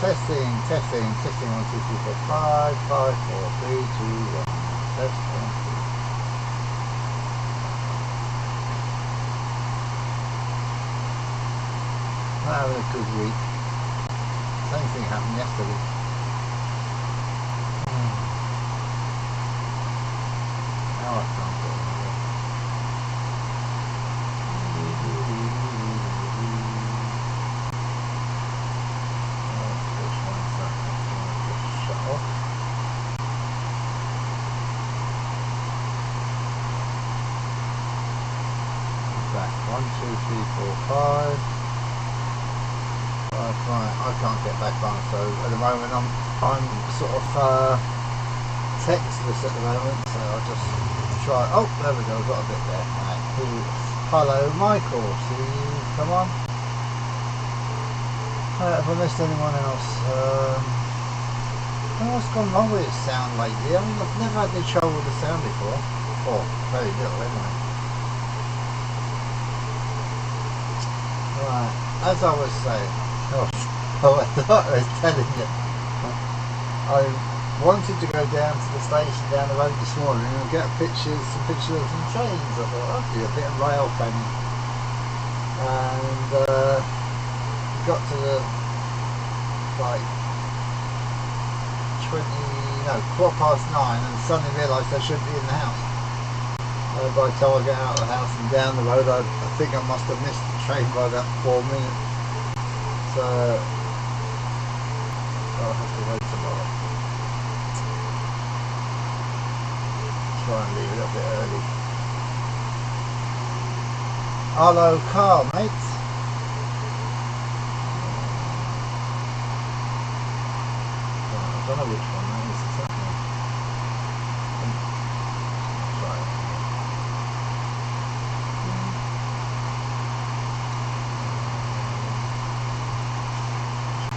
testing, testing, testing. 1, 2, 3, 4, 5, 5, 4, 3, 2, 1. Test 1, 2. Not having a good week. Same thing happened yesterday. Now I can't get it. Back 1, 2, 3, 4, 5. Right, I can't get back on, so at the moment I'm sort of textless at the moment, so I'll just try. Oh, there we go, got a bit there. Right. Hello, Michael. See you. Come on. Have I missed anyone else? What's gone wrong with its sound lately? I mean, I've never had any trouble with the sound before. Or very little, anyway. Right, as I was saying. Oh, I thought I was telling you. I wanted to go down to the station down the road this morning and get some pictures of some trains. I thought I'd do a bit of rail planning. And got to the like quarter past 9 and suddenly realised I shouldn't be in the house. By the time I get out of the house and down the road, I think I must have missed the train by about 4 minutes. So I'll have to wait tomorrow. Try and leave a little bit early. Hello, Carl, mate. I don't know which one that is exactly. Try it.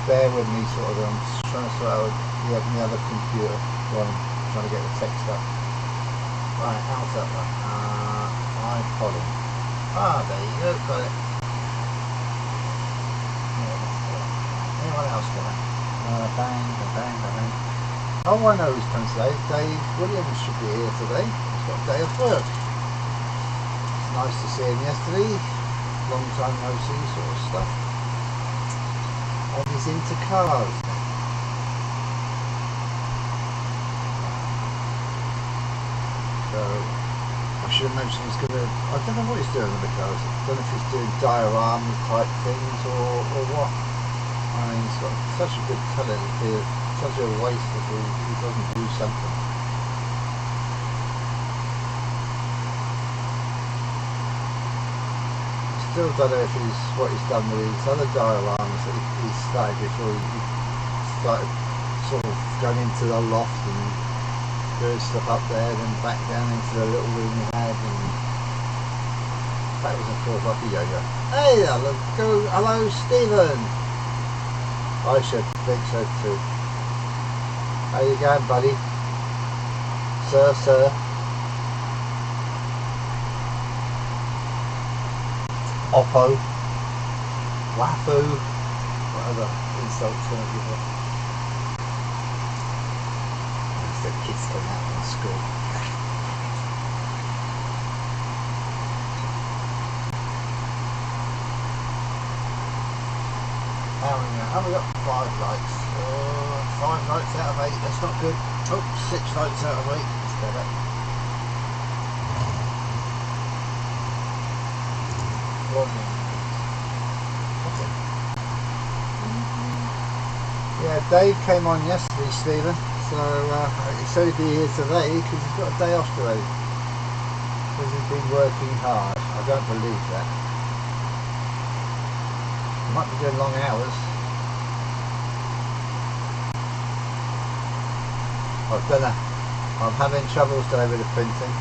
Bear with me, sort of. I'm just trying to sort out the other computer while I'm trying to get the text up. Right, how's that one? iPod. There you go, got it. Anyone else got it? Bang, bang, bang. Oh, I know who's coming today. Dave Williams should be here today. He's got a day off work. It's nice to see him yesterday. Long time no see, sort of stuff. And he's into cars. So I should have mentioned he's gonna. I don't know what he's doing with the cars. I don't know if he's doing diorama type things or what. I mean, he's got such a good talent. It's such a waste if he doesn't do something. Still don't know if what he's done with his other dioramas that he started before he started sort of going into the loft and doing stuff up there, then back down into the little room he had, and that was of course like a yo-yo. Hey there, look, hello Stephen. I should think so too. How you going, buddy? Sir. Oppo, Wahoo, whatever insults going to give up. That's the kids coming out from school. How we got 5 likes? 5 likes out of 8, that's not good. Oh, 6 likes out of 8, that's better. Yeah, Dave came on yesterday, Stephen, so he said he'd be here today because he's got a day off today because he's been working hard. I don't believe that. He might be doing long hours. I don't know. I'm having troubles today with the printing.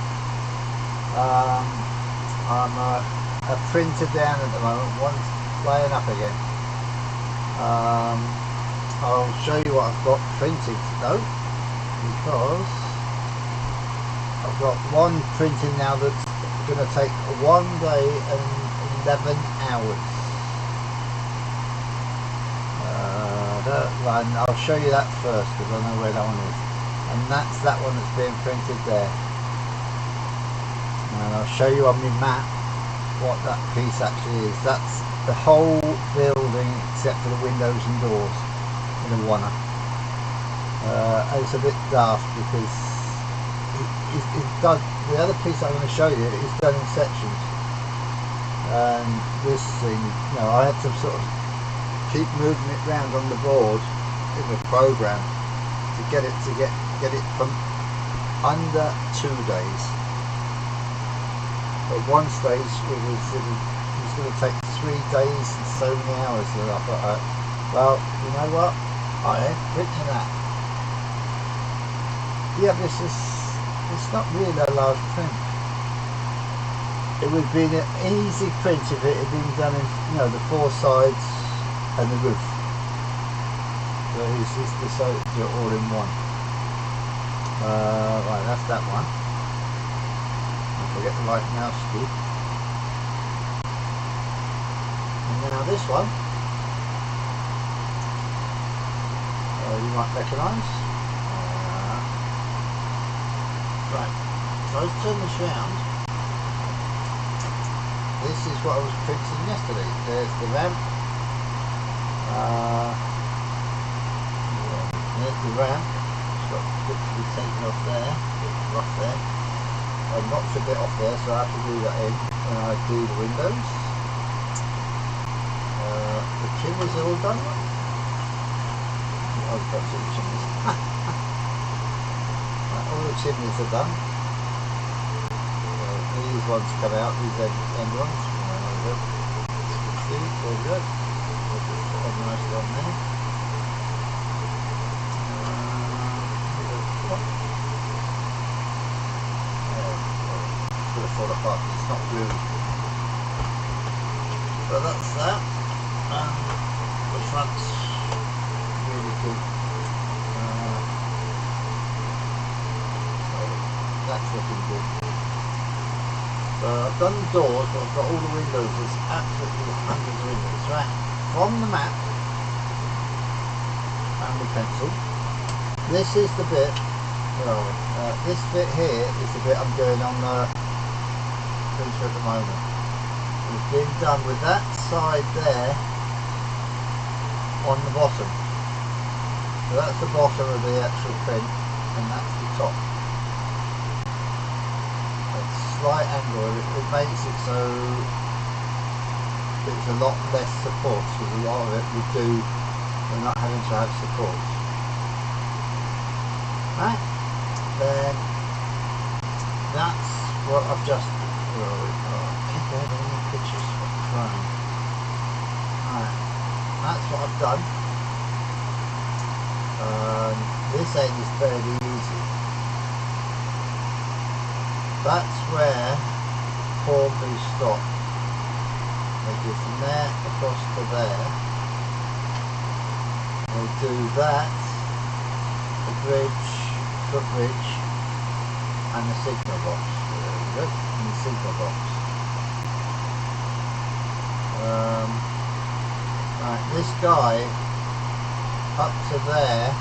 I'm a printer down at the moment, one's playing up again. I'll show you what I've got printed though, because I've got one printing now that's going to take 1 day and 11 hours. Right, and I'll show you that first because I know where that one is. And that's that one that's being printed there. And I'll show you on my map what that piece actually is. That's the whole building except for the windows and doors in a one. It's a bit daft because it's done. The other piece I'm going to show you is done in sections, and this thing, you know, I had to sort of keep moving it round on the board in the program to get it from under 2 days. At one stage it was going to take 3 days and so many hours, and I thought, well, you know what, I ain't printing that. Yeah, it's not really a large print. It would have been an easy print if it had been done in, you know, the 4 sides and the roof. So he's decided to do it all in one. Right, that's that one. Don't forget the right mouse key. And now this one, you might recognise. Right, so let's turn this round. This is what I was printing yesterday. There's the ramp. There's the ramp. It's got a bit to be taken off there, a bit rough there. I knocked a bit off there, so I have to do that in when I do the windows. The chimneys are all done. I've got some chimneys. All the chimneys are done. These ones come out, these end ones. See, very good. Put a nice one there. It's going to fall apart, it's not glued. But that's that. And the front's really good. That's looking good. So I've done the doors, but I've got all the windows. There's absolutely hundreds of windows. Right, from the map and the pencil, this is the bit. Well, this bit here is the bit I'm doing on the printer at the moment. It's been done with that side there on the bottom. So that's the bottom of the actual print, and that's the top. Slight angle, it makes it so it's a lot less support, because a lot of it we do, we're not having to have support. Right, then that's what I've just, keep having any pictures of crying. Right, that's what I've done. This end is fairly easy. That's where Hornby stop. They go from there across to there. They do that, the bridge, footbridge, and the signal box. There we go, and the signal box. Right, this guy up to there,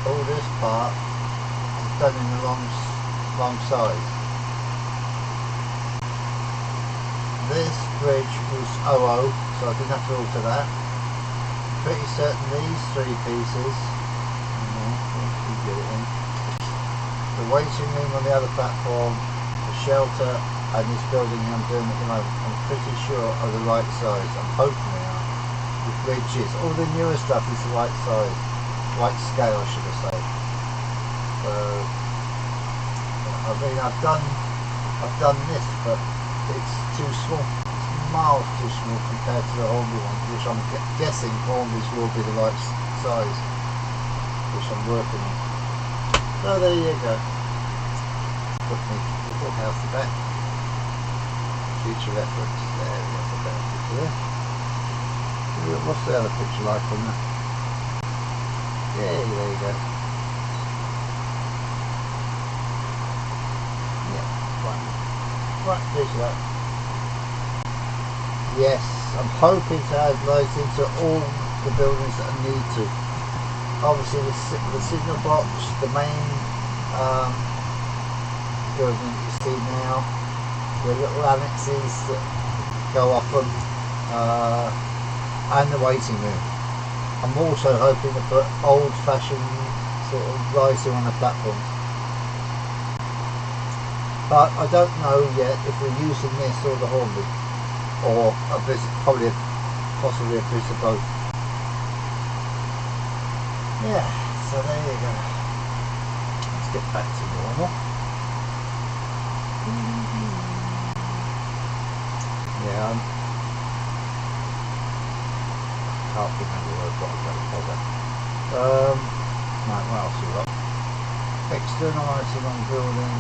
all this part done in the wrong side. This bridge was 00, so I didn't have to alter that. I'm pretty certain these 3 pieces, the waiting room on the other platform, the shelter, and this building I'm doing at the moment, I'm pretty sure are the right size. I'm hoping they are. The bridges, all the newer stuff is the right size, right scale I should have said. So, I mean, I've done this, but it's too small. It's miles too small compared to the Hornby one, which I'm guessing Hornby's will be the right size, which I'm working on. So there you go. Put my little house back. Future reference. There we have a better picture there. What's the other picture like on that? Yeah, there you go. Right, there's that. Yes. I'm hoping to add lights into all the buildings that I need to. Obviously the signal box, the main building that you see now, the little annexes that go off them, and the waiting room. I'm also hoping to put old-fashioned sort of lighting on the platform. But I don't know yet if we're using this or the Hornby, or possibly a bit of both. Yeah, so there you go. Let's get back to normal. Yeah, can't remember where I've got to go. Right, what else have we got? External lighting on building.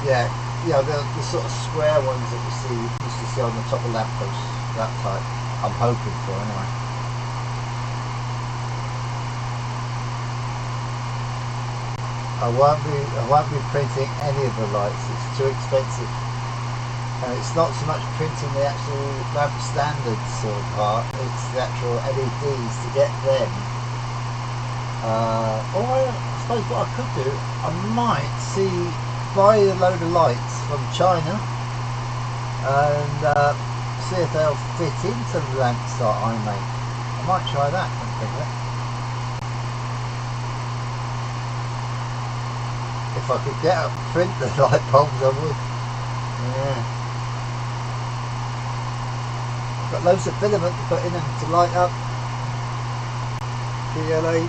Yeah, the sort of square ones that you used to see on the top of lampposts, that type. I'm hoping for anyway. I won't be printing any of the lights. It's too expensive. And it's not so much printing the actual lamp standard sort of part. It's the actual LEDs to get them. Or I suppose what I could do, I might buy a load of lights from China and see if they'll fit into the lamps that I make. I might try that and think of it. If I could print the light bulbs, I would. Yeah. I've got loads of filament to put in them to light up. PLA.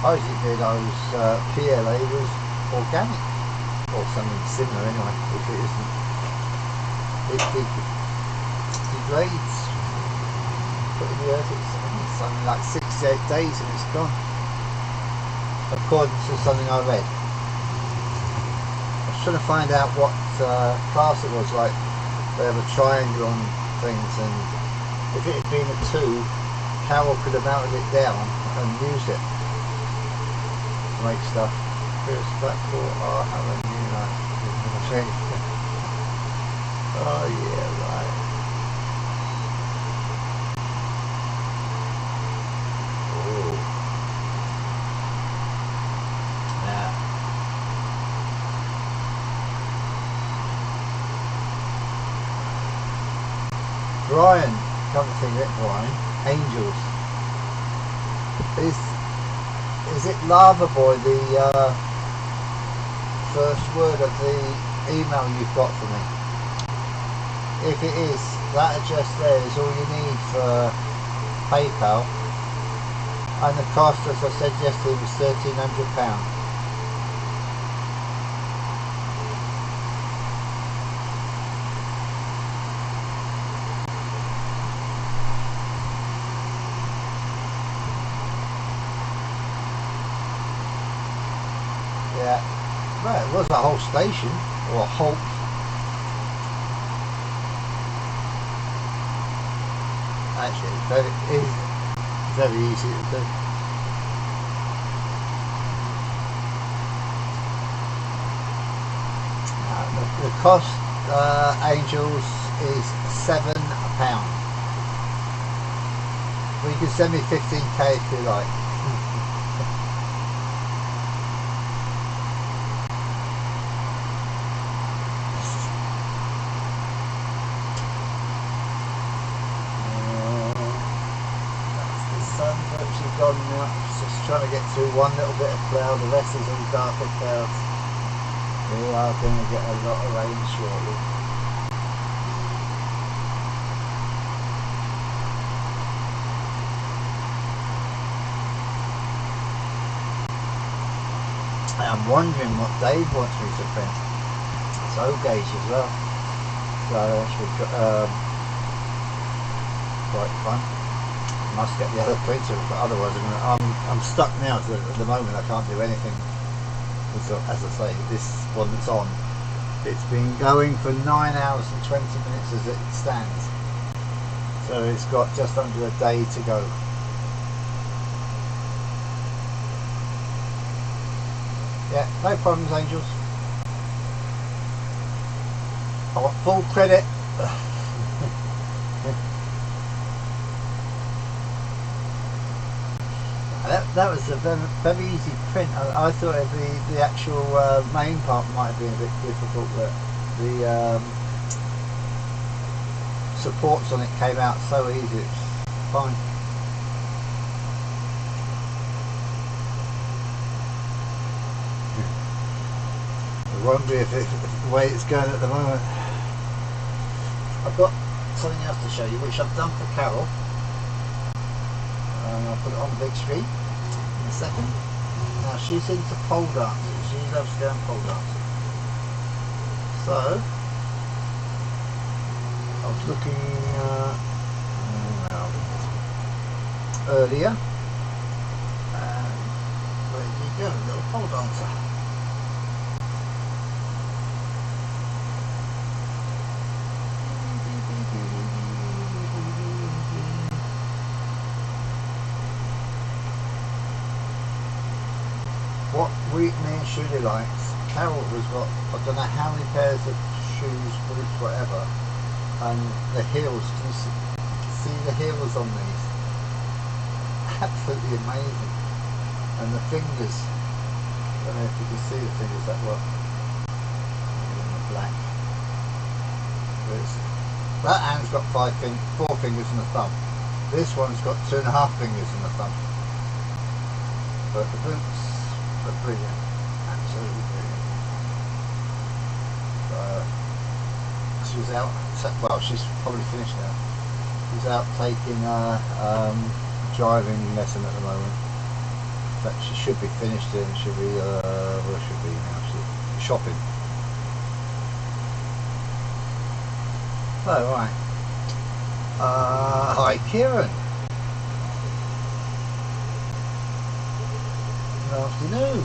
I didn't realise PLA was organic, or something similar anyway. If it isn't, it degrades. Put in the earth, it's something like 68 days and it's gone. According to something I read. I was trying to find out what class it was, like they have a triangle on things, and if it had been a 2, Carol could have melted it down and used it to make stuff. Here's Blackpool, have a new light. Oh yeah, right. Brian, come to think of it, Brian, Angels. Is it Lava Boy the first word of the email you've got for me? If it is, that address there is all you need for PayPal, and the cost, as I said yesterday, was £1,300. Well, it was a whole station, or a halt. Actually, it is very easy to do. The cost, Angels, is £7. Well, you can send me 15k if you like. Gone now, just trying to get through one little bit of cloud, the rest is all darker clouds. We are going to get a lot of rain shortly. I'm wondering what Dave wants me to print. It's O-gauge as well, so that should be quite fun. Must get the other printer, but otherwise I'm stuck now. At the moment I can't do anything. So, as I say, this one that's on, it's been going for 9 hours and 20 minutes as it stands, so it's got just under a day to go. Yeah, no problems, angels. I want full credit. That was a very, very easy print. I thought the actual main part might have been a bit difficult, but the supports on it came out so easy. It's fine. It won't be if it's the way it's going at the moment. I've got something else to show you, which I've done for Carol. I'll put it on the big screen in a second. Now she's into pole dancing. She loves going pole dancing. So I was looking earlier. Where did you go, little pole dancer? What me and Shirley likes, Carol has got, I don't know how many pairs of shoes, boots, whatever, and the heels, can you see the heels on these? Absolutely amazing. And the fingers, I don't know if you can see the fingers that well, in the black. That hand's got 4 fingers and a thumb. This one's got 2.5 fingers and a thumb. But the boots, but brilliant, absolutely brilliant. She's out, well she's probably finished now. She's out taking a driving lesson at the moment. In fact she should be finished and she'll be, where should be now? She's shopping. Oh right. Hi Kieran. Good afternoon.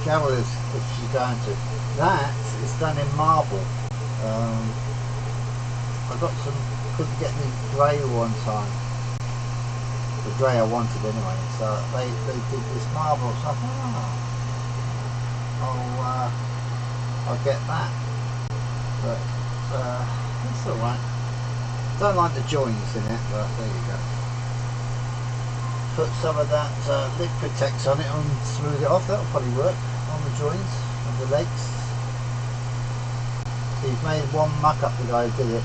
Carol is, if she's going to. That is done in marble. I got some, couldn't get the grey one time. The grey I wanted anyway. So they did this marble. So I thought, I'll get that. But it's alright. Don't like the joins in it, but there you go. Put some of that Liquitex on it and smooth it off. That'll probably work on the joints of the legs. He's made one muck up, the guy who did it.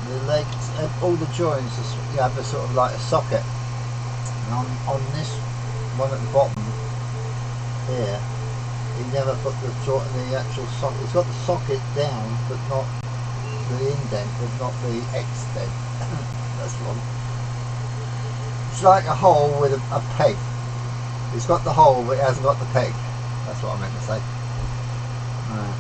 The legs, all the joints, you have a sort of like a socket. And on this one at the bottom here, he never put the actual socket. He's got the socket down, but not the indent, but not the extent. That's one. It's like a hole with a peg. It's got the hole, but it hasn't got the peg. That's what I meant to say. Right.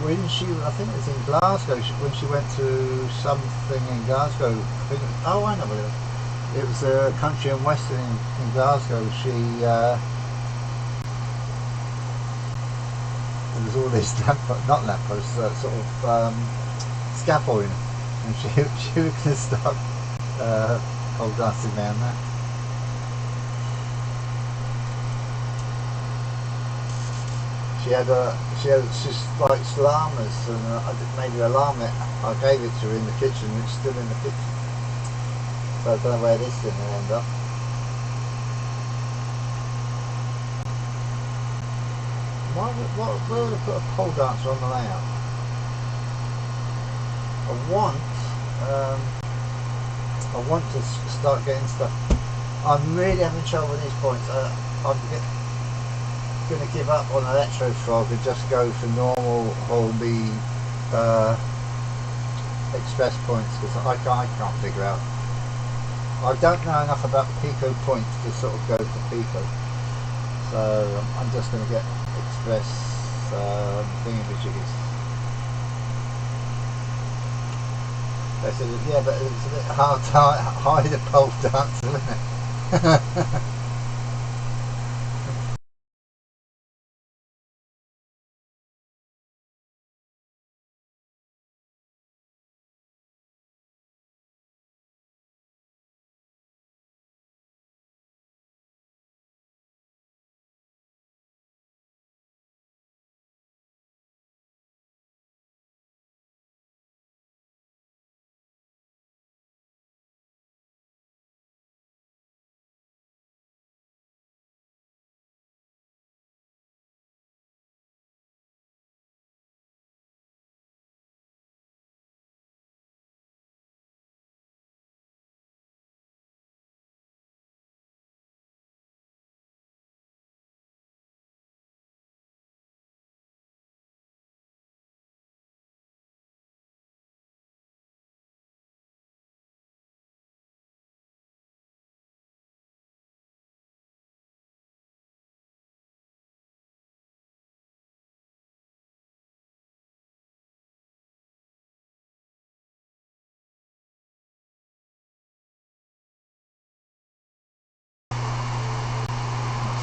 When she, I think it was in Glasgow, when she went to something in Glasgow, I think, oh I know what it was. It was a country and western in Glasgow. There was all these not lampposts, sort of scaffolding, and she was going to start pole dancing around that. She's like llamas, and I made her a llama. I gave it to her in the kitchen, and it's still in the kitchen. So I don't know where this is going to end up. Where would I put a pole dancer on the layout? I want to start getting stuff. I'm really having trouble with these points. I'm going to give up on Electrofrog and just go for normal Holby express points, because I can't figure out. I don't know enough about the Pico points to sort of go for Pico. So I'm just going to get express thingamajiggies. They said, yeah, but it's a bit hard to hide a pole dancer, isn't it?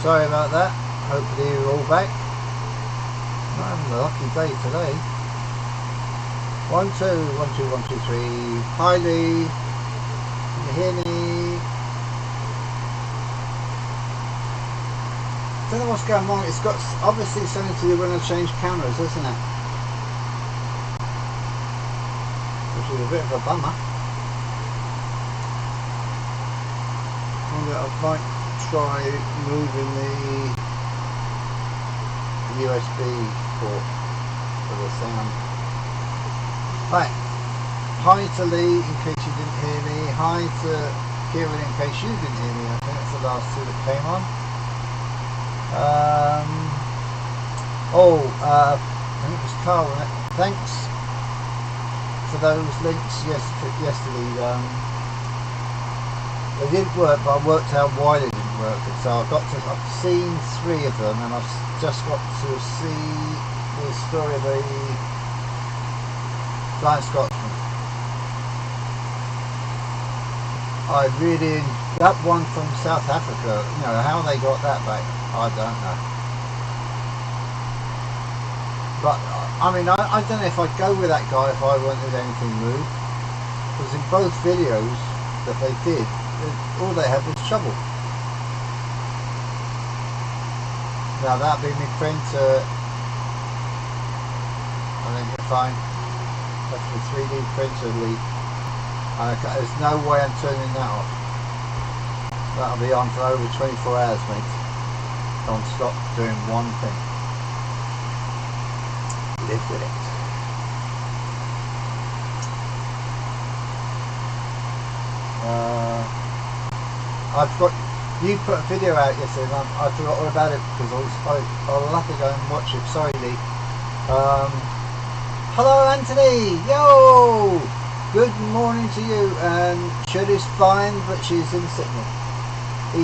Sorry about that. Hopefully you're all back. I'm having a lucky day today. 1 2 1 2 1 2 3. Hi Lee. Can you hear me? Don't know what's going on. It's got obviously something to do when I change cameras, isn't it? Which is a bit of a bummer. I might try moving the USB port for the sound. Right. Hi to Lee in case you didn't hear me. Hi to Kieran in case you didn't hear me. I think that's the last two that came on. I think it was Carl, wasn't it? Thanks for those links yesterday. They didn't work, but I worked out why they didn't work. And so I've seen 3 of them, and I've just got to see the story of the Flying Scotsman. I really, that one from South Africa, you know, how they got that back, I don't know. But, I mean, I don't know if I'd go with that guy if I wanted anything moved. Because in both videos that they did, all they had was trouble. Now that'd be my printer. I think you're fine. That's the 3D printer leak. There's no way I'm turning that off. That'll be on for over 24 hours, mate. Don't stop doing one thing. Live with it. I've got, you put a video out yesterday and I forgot all about it because I'll have to go and watch it. Sorry Lee. Hello Anthony, yo! Good morning to you. Shirley's fine, but she's in Sydney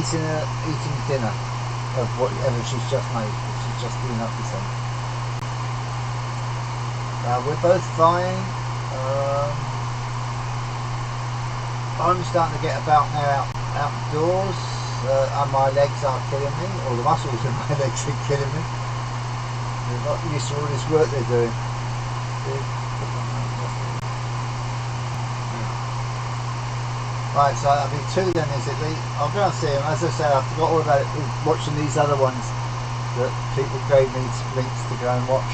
eating dinner of whatever she's just made. She's just doing up the thing. We're both fine. I'm starting to get about now outdoors, and my legs are killing me, or the muscles in my legs are killing me. They're not used to all this work they're doing. Right, so that'll be 2 then, is it Lee? I'll go and see them. As I said, I forgot all about it watching these other ones that people gave me links to go and watch.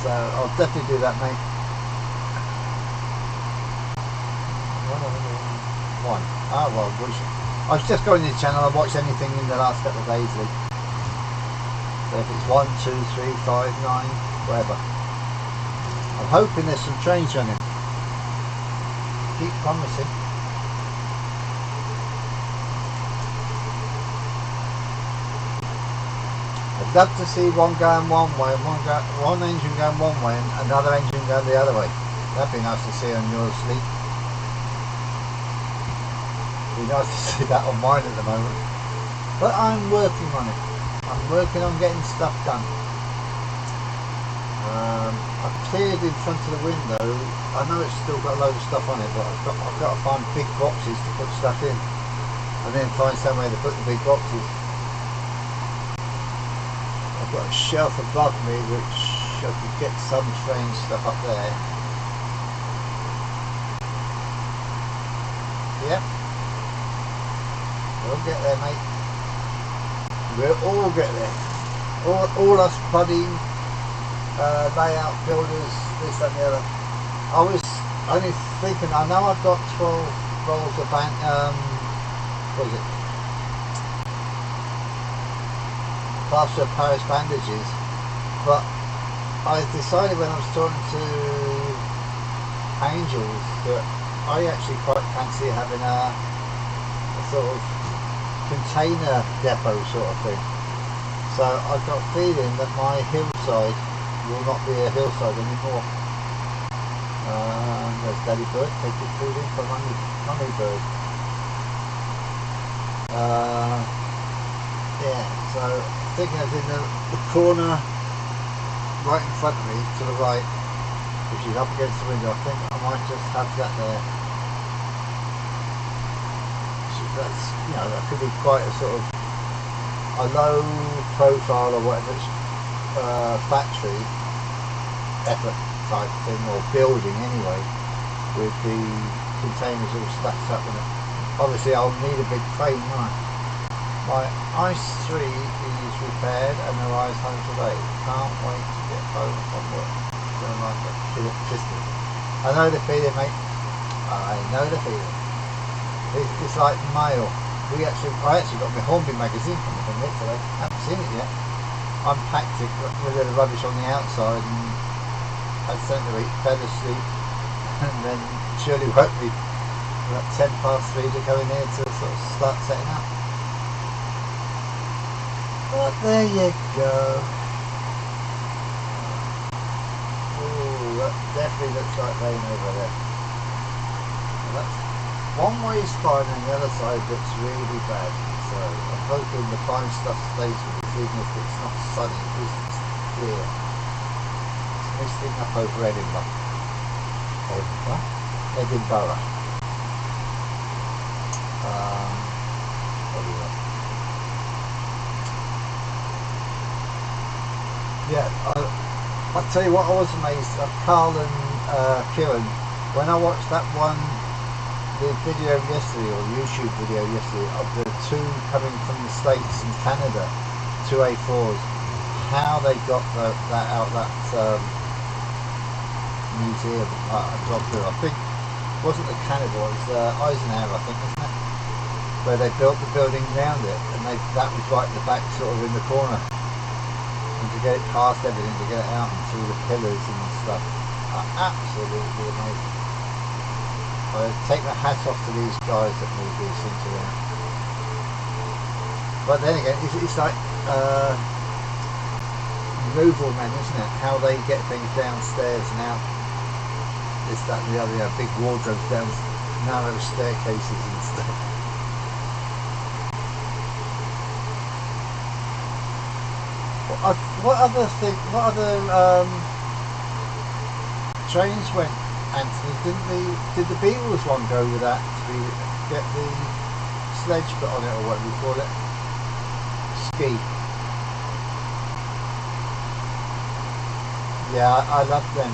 So I'll definitely do that, mate. 1. Oh well, I was just going to the channel. I watched anything in the last couple of days, Lee. So if it's 1, 2, 3, 5, 9, whatever. I'm hoping there's some trains running. Keep promising. I'd love to see one going one way, one engine going one way, and another engine going the other way. That'd be nice to see on yours, Lee. It'd be nice to see that on mine at the moment. But I'm working on it. I'm working on getting stuff done. I've cleared in front of the window. I know it's still got a load of stuff on it, but I've got to find big boxes to put stuff in. And then find somewhere to put the big boxes. I've got a shelf above me which I could get some train stuff up there. Yep. We'll get there, mate. We'll all get there. All us bloody layout builders, this, that and the other. I was only thinking, I know I've got 12 rolls of what is it? Plaster of Paris bandages, but I decided when I was talking to Angels that I actually quite fancy having a sort of container depot sort of thing. So I've got a feeling that my hillside will not be a hillside anymore. There's Daddy Bird, take your food in for Mummy Bird. Yeah, so I think that's in the corner right in front of me to the right, which is up against the window. I think I might just have that there. Should that's, you know, that could be quite a sort of a low profile or whatever factory effort type thing, or building anyway, with the containers all stacked up in it. Obviously I'll need a big crane, won't I? My Ice 3 is repaired and arrives home today. Can't wait to get home from work. Gonna like that. Electricity. I know the feeling, mate. I know the feeling. It's like mail. I actually got my Hornby magazine from it today. I haven't seen it yet. Unpacked it, got rid of the rubbish on the outside, and I sent it to eat, fell asleep, and then Shirley woke me at 3:10 to go in here to sort of start setting up. But there you go. Oh, that definitely looks like rain over there. Well, that's one way is fine and the other side looks really bad. So I'm hoping the fine stuff stays with us even if it's not sunny, because it's clear. It's misting up over Edinburgh. Edinburgh. What do you know? Yeah, I'll tell you what, I was amazed at Carl and Kieran when I watched that one, the video yesterday, or YouTube video yesterday, of the two coming from the States and Canada, 2A4s, how they got that out of that museum. I think it wasn't the Canada, it was Eisenhower, I think, isn't it? Where they built the building around it, and that was right in the back, sort of in the corner. And to get it past everything, to get it out and through the pillars and stuff, are absolutely amazing. I take my hat off to these guys that move these things around. But then again, it's like removal men, isn't it? How they get things downstairs and out. This, that and the other, big wardrobes down narrow staircases and stuff. What other trains went, Anthony? Did the Beatles one go with that to get the sledge put on it, or whatever you call it? Ski. Yeah, I love them.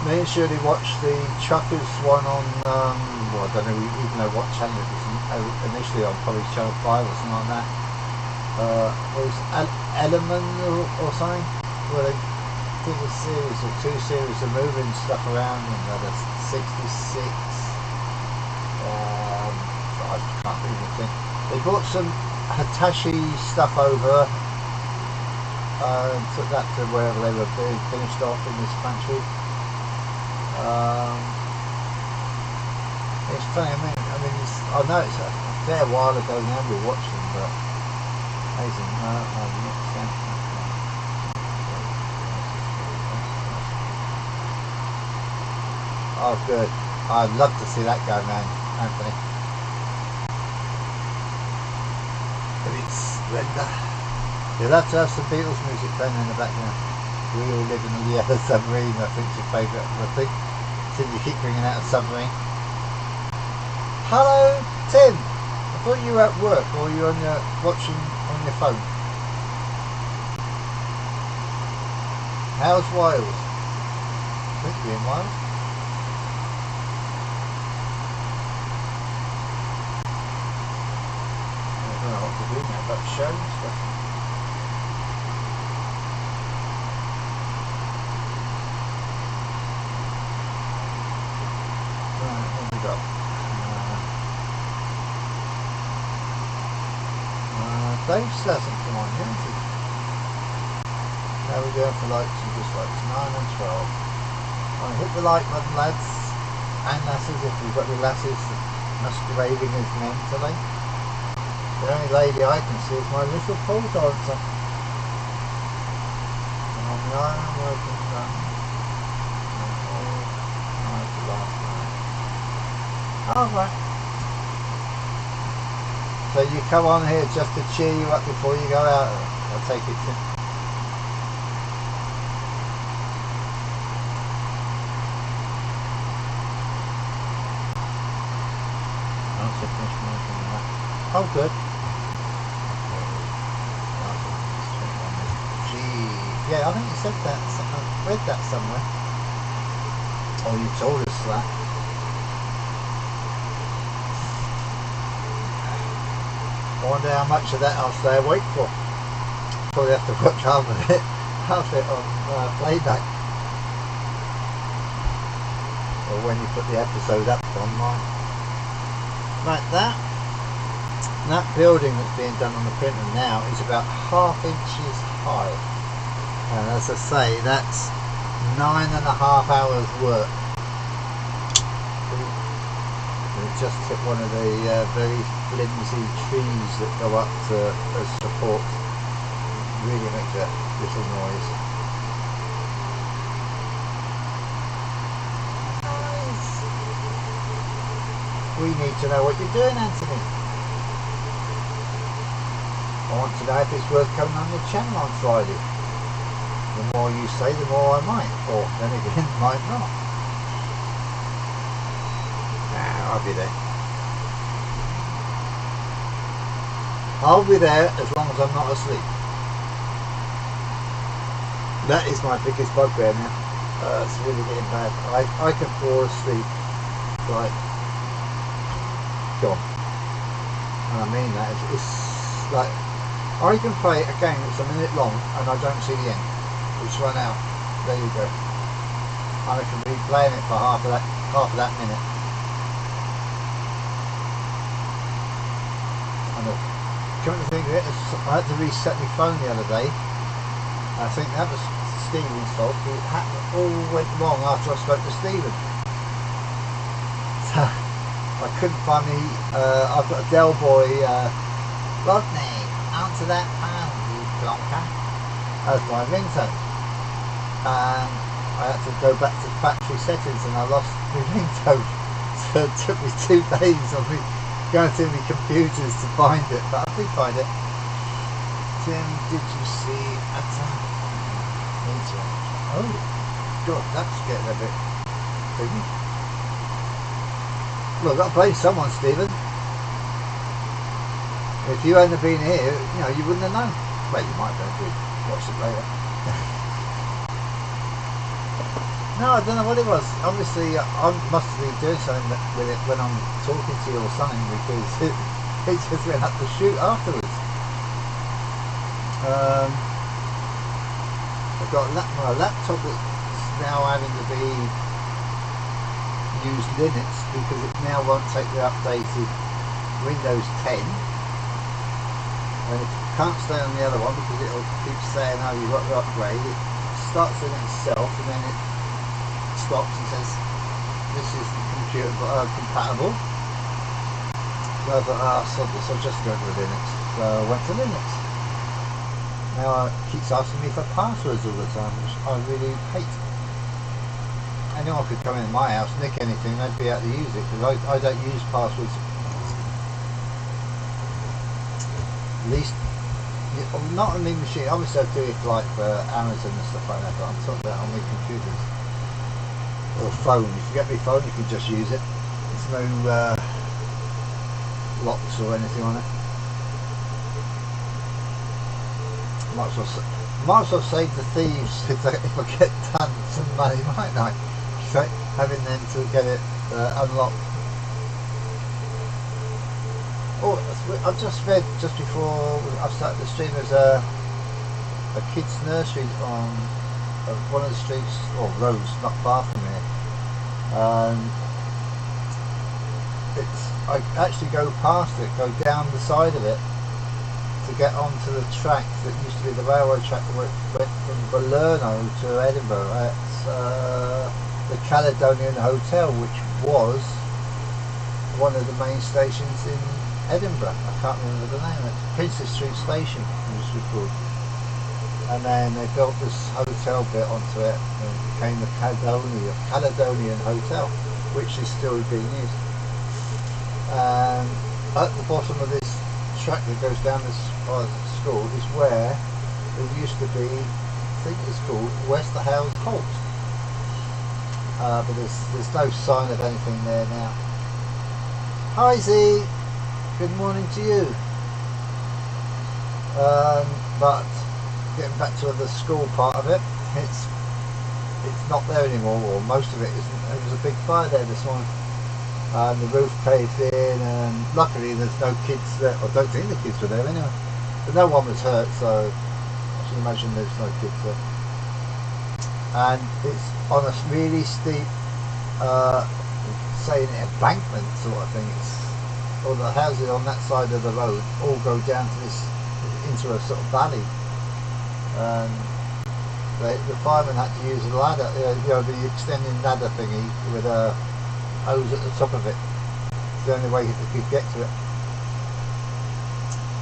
Me and Shirley watched the Truckers one on, well, I don't know even know what channel it was initially on, probably Channel 5 or something like that. It was Element or something, where they did a series or two series of moving stuff around, and there's 66. I can't even think. They brought some Hitachi stuff over, took that to wherever they were being finished off in this country. It's funny. I mean, I know it's a fair while ago now we watched them, but amazing. Oh, good. I'd love to see that go, man, Anthony. But it's splendor. You'll have to have some Beatles music playing in the background. We All Live in a Yellow Submarine, I think, is your favourite. I think you keep bringing out a submarine. Hello, Tim. I thought you were at work, or you were watching on your phone. How's Wales? I think you're in Wales. I don't know what to do now about shows and stuff. Dave still hasn't come on yet, has he? Now we're going for likes and dislikes, 9 and 12. Right, hit the like button, lads and lasses, if you've got any lasses masquerading as men today. The only lady I can see is my little pole dancer. And on the iron working done. Alright. So you come on here just to cheer you up before you go out, I'll take it to. Once I finish marking that. Oh, good. Gee, yeah, I think you said that. I read that somewhere. Oh, you told us that. I wonder how much of that I'll stay awake for. Probably have to watch half of it on playback. Or when you put the episode up online. Like that. That building that's being done on the printer now is about 1/2 inches high. And as I say, that's 9.5 hours work. It just hit one of the very flimsy trees that go up to as support. Really makes a little noise. Nice. We need to know what you're doing, Anthony. I want to know if it's worth coming on the channel on Friday. The more you say, the more I might, or then again, might not. Nah, I'll be there. I'll be there as long as I'm not asleep. That is my biggest bugbear now. It's really getting bad. I can fall asleep like gone. And I mean that. It's like I can play a game that's a minute long and I don't see the end. It's run out. There you go. And I can be playing it for half of that minute. And come to think of it, I had to reset my phone the other day. I think that was Stephen's fault. It all went wrong after I spoke to Stephen. So I couldn't find me. I've got a Del Boy. Rodney, answer that phone, you plonker. As my ringtone. And I had to go back to factory settings and I lost my ringtone. So it took me 2 days of me going through my computers to find it, but I did find it. Tim, did you see Attack? Oh, God, that's getting a bit thingy. Well, I've got to blame someone, Stephen. If you hadn't been here, you know, you wouldn't have known. Well, you might have if you watched it later. No, I don't know what it was. Obviously, I must be doing something with it when I'm talking to you or something, because it just went up the chute afterwards. I've got my laptop that's now having to be use Linux because it now won't take the updated Windows 10. And it can't stay on the other one because it'll keep saying, oh, you've got to upgrade. It starts in itself and then it stops and says, this isn't computer compatible. So I thought, oh, sod this, I'll just go to Linux. So I went to Linux. Now it keeps asking me for passwords all the time, which I really hate. Anyone could come in my house, nick anything, they'd be able to use it, because I don't use passwords. At least, not on the machine, obviously I do it like for Amazon and stuff like that, but I'm talking about on my computers. Or phone, if you get me phone you can just use it. There's no locks or anything on it. Might as well save the thieves if I get done some money, mightn't I? So having them to get it unlocked. Oh, I've just read just before I started the stream. There's a kids' nursery on one of the streets or roads not far from here. I actually go past it, go down the side of it, to get onto the track that used to be the railway track that went from Balerno to Edinburgh at the Caledonian Hotel, which was one of the main stations in Edinburgh. I can't remember the name. It's Princess Street Station, it was called. And then they built this hotel bit onto it and it became the Caledonian Hotel, which is still being used. And at the bottom of this track that goes down this part of the school is where it used to be, I think it's called Westerhout Holt. But there's no sign of anything there now. Hi Z, good morning to you. But getting back to the school part of it, it's not there anymore, or most of it isn't. There was a big fire there this morning, and the roof caved in, and luckily there's no kids there. I don't think the kids were there anyway, but no one was hurt, so I should imagine there's no kids there. And it's on a really steep, say an embankment sort of thing. All the houses on that side of the road all go down to this, into a sort of valley. And the fireman had to use a ladder, the extending ladder thingy with a hose at the top of it. It's the only way they could get to it.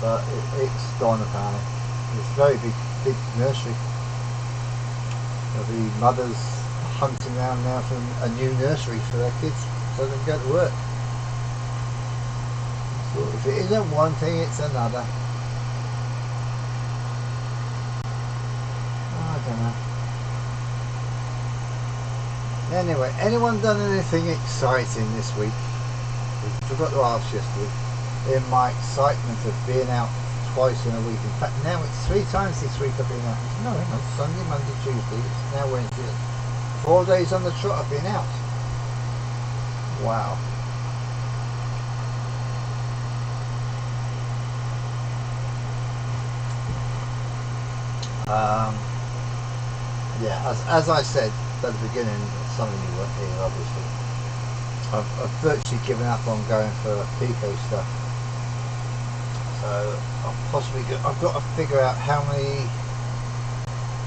But it's gone apparently. It's a very big nursery. The mother's hunting around now for a new nursery for their kids so they can go to work. So if it isn't one thing, it's another. I don't know. Anyway, anyone done anything exciting this week? I forgot to ask yesterday. In my excitement of being out twice in a week. In fact, now it's 3 times this week I've been out. No, Sunday, Monday, Tuesday. It's now Wednesday. 4 days on the trot I've been out. Wow. Yeah, as I said at the beginning, some of you weren't here obviously. I've virtually given up on going for Pico stuff. So I've got to figure out how many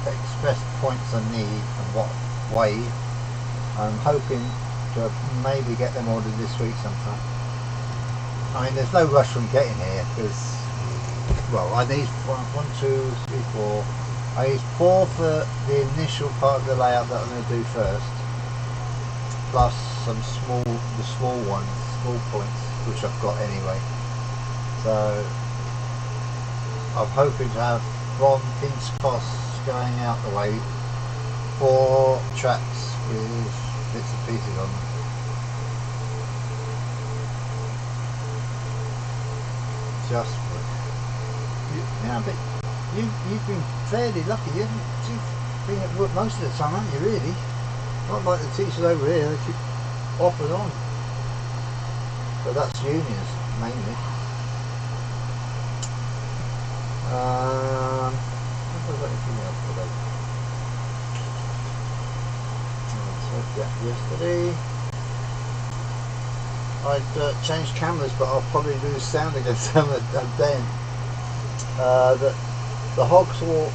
express points I need and what way. I'm hoping to maybe get them ordered this week sometime. I mean, there's no rush from getting here because, well, I need 1, 2, 3, 4. I need 4 for the initial part of the layout that I'm going to do first, plus the small points which I've got anyway. So I'm hoping to have from King's Cross going out the way 4 tracks with bits and pieces on them. Just but you've been fairly lucky. You've been at work most of the time, haven't you, really? Not like the teachers over here, they keep off and on. But that's unions mainly. Have I got anything else today? I said that yesterday. I'd changed cameras, but I'll probably lose sound again some of then. The Hogswalk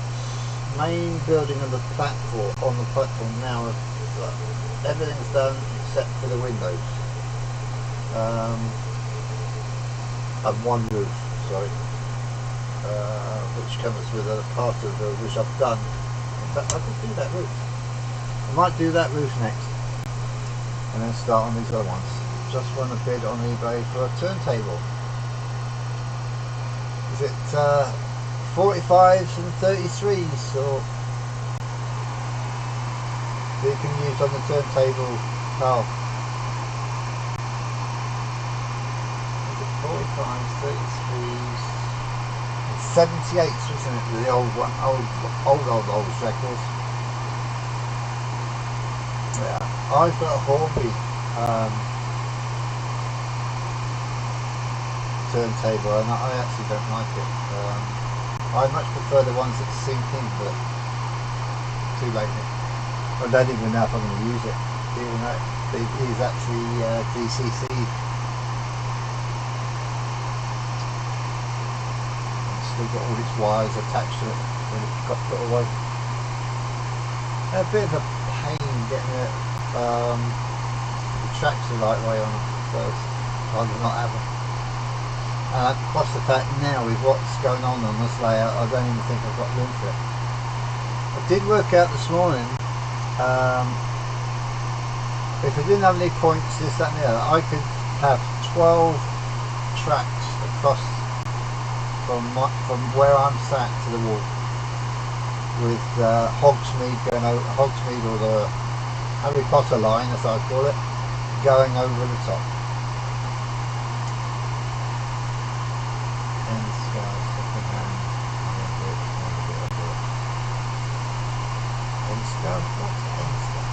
main building of the platform, on the platform now, everything's done except for the windows. And one roof, sorry. Which comes with a part of the which I've done. In fact, I could do that roof. I might do that roof next, and then start on these other ones. Just won a bid on eBay for a turntable. Is it 45s and 33s, or that you can use on the turntable? Oh, is it 45s, 33s? 78s, wasn't it? The old one, old records. Yeah, I've got a Hornby turntable, and I actually don't like it. I much prefer the ones that sink in, but too late. I don't even know if I'm going to use it, even though it is actually DCC. Still got all its wires attached to it when it got put away. A bit of a pain getting it. The tracks the right way on first. I'd not have them. Plus the fact now with what's going on this layout, I don't even think I've got room for it. I did work out this morning. If I didn't have any points, this, that, and the other, I could have 12 tracks across from where I'm sat to the wall, with Hogsmeade going over, Hogsmeade, or the Harry Potter line as I call it, going over the top. End scale, second hand. End scale? What's end scale?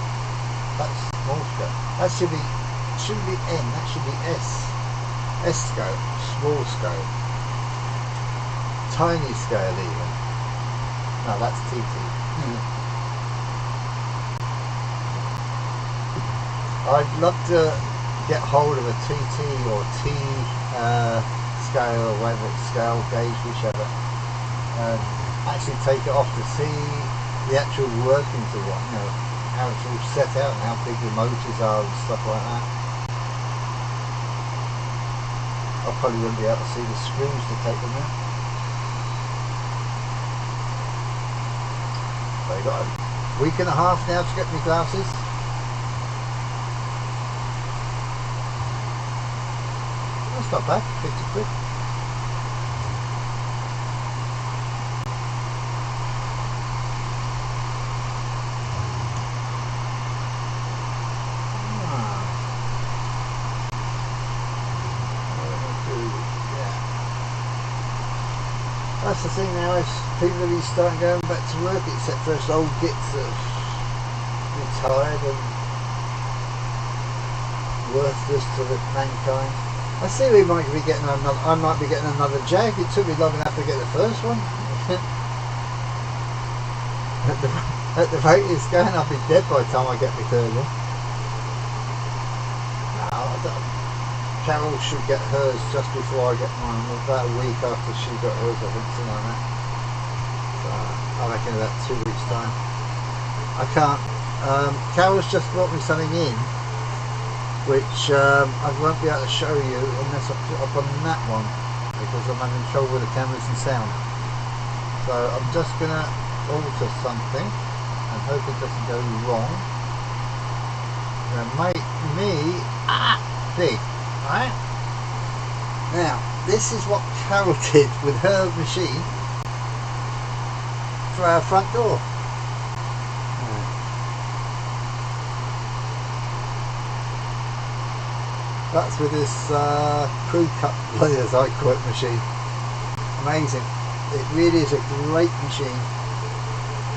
That's small scale. That shouldn't be N, that should be S. S scale, small scale. Tiny scale even. No, that's TT. I'd love to get hold of a TT or T scale or whatever it's scale, gauge, whichever, and actually take it off to see the actual workings of one, you know, how it's all set out and how big the motors are and stuff like that. I probably wouldn't be able to see the screws to take them out. So I've got a week and a half now to get my glasses. That's not bad, 50 quid. That's the thing now, is people are starting going back to work, except for us old gits that have retired and worthless to the mankind. I see we might be getting another. I might be getting another Jag. It took me long enough to get the first one. at the rate it's going, I'll be dead by the time I get my third one. No, I don't. Carol should get hers just before I get mine. About a week after she got hers, I think, something like that. So I reckon about 2 weeks' time. I can't. Carol's just brought me something in, which I won't be able to show you unless I put up on that one, because I'm having trouble with the cameras and sound. So I'm just going to alter something and hope it doesn't go wrong. Going to make me big, right? Now, this is what Carol did with her machine for our front door. That's with this crew cut players, I call it, machine. Amazing. It really is a great machine.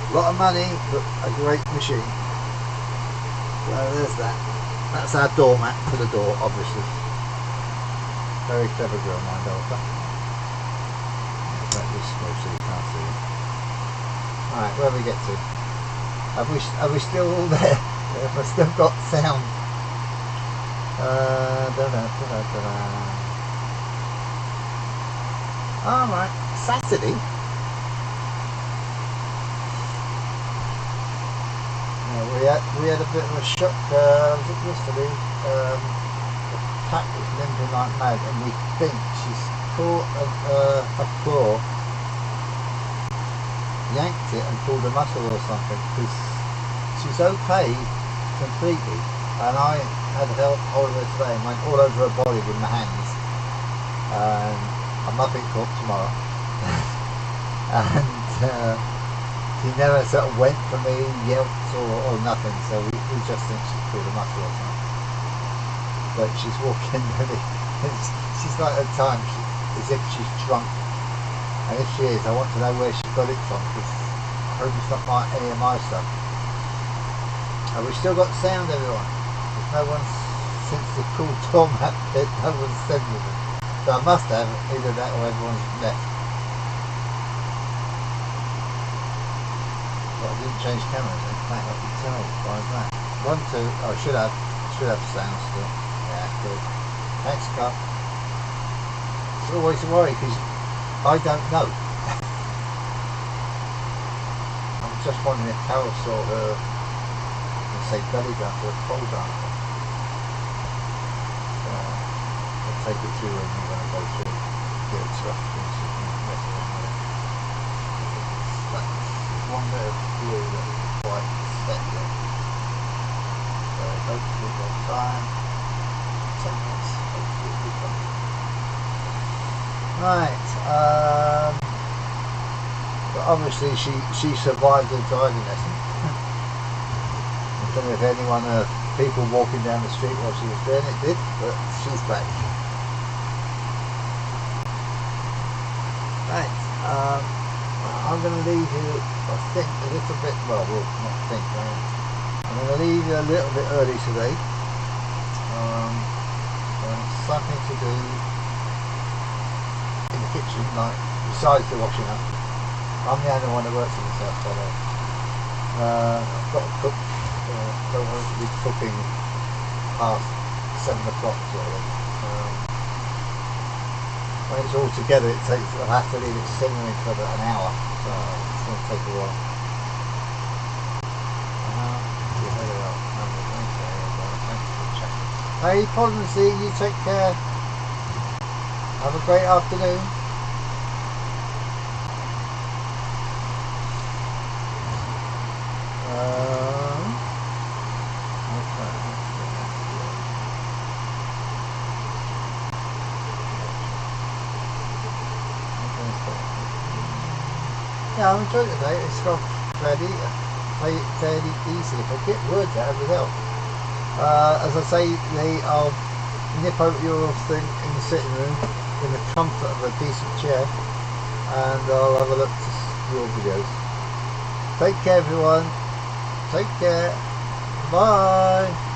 A lot of money, but a great machine. So there's that. That's our doormat for the door, obviously. Very clever girl, my daughter. Make this small so you can't see it. Alright, where do we get to? Are we still all there? Have I still got sound? Alright, Saturday. We had a bit of a shock, was it yesterday? The cat was limping like mad, and we think she's caught a claw, yanked it and pulled a muscle or something, because she's okay completely, and I had hold of her today and went all over her body with my hands, and I'm up in court tomorrow. And she never sort of went for me, yelped or nothing, so we just think she's pulled a muscle or something. But she's walking really, she's like at times as if she's drunk, and if she is, I want to know where she got it from, because I hope it's not any of my stuff. And we've still got sound, everyone. There's no one's, since the cool doormat bit, no one's said anything. So I must have either that or everyone's left. But I didn't change cameras, in fact I can tell by that. 1, 2, oh, I should have sound still. Yeah, good. Thanks, Cup. It's always a worry because I don't know. I'm just wondering if Carol saw her, let's say, belly button or a pole dancer. I'll take it to her and we're going to go through the instructions and mess around with it. One bit of glue that is quite set yet. So hopefully we've got time. 10 minutes, hopefully it'll be fun. Right, but obviously she survived the driving lesson. I don't know if anyone, people walking down the street while she was doing it did, but she's back. Right. I'm going to leave you, I think, a little bit, not think, right? I'm going to leave you a little bit early today. Something to do in the kitchen, like, besides the washing up. I'm the only one that works in this house, by the way. I've got to cook, don't want to be cooking past 7 o'clock sort of thing. When it's all together, I have to leave it simmering for about an hour, so it's going to take a while. Hey, Podensey, you take care. Have a great afternoon. Yeah, I'm enjoying it today. It's gone fairly easy. If I get words out, it would help. As I say, I'll nip over your thing in the sitting room in the comfort of a decent chair, and I'll have a look at your videos. Take care, everyone. Take care. Bye.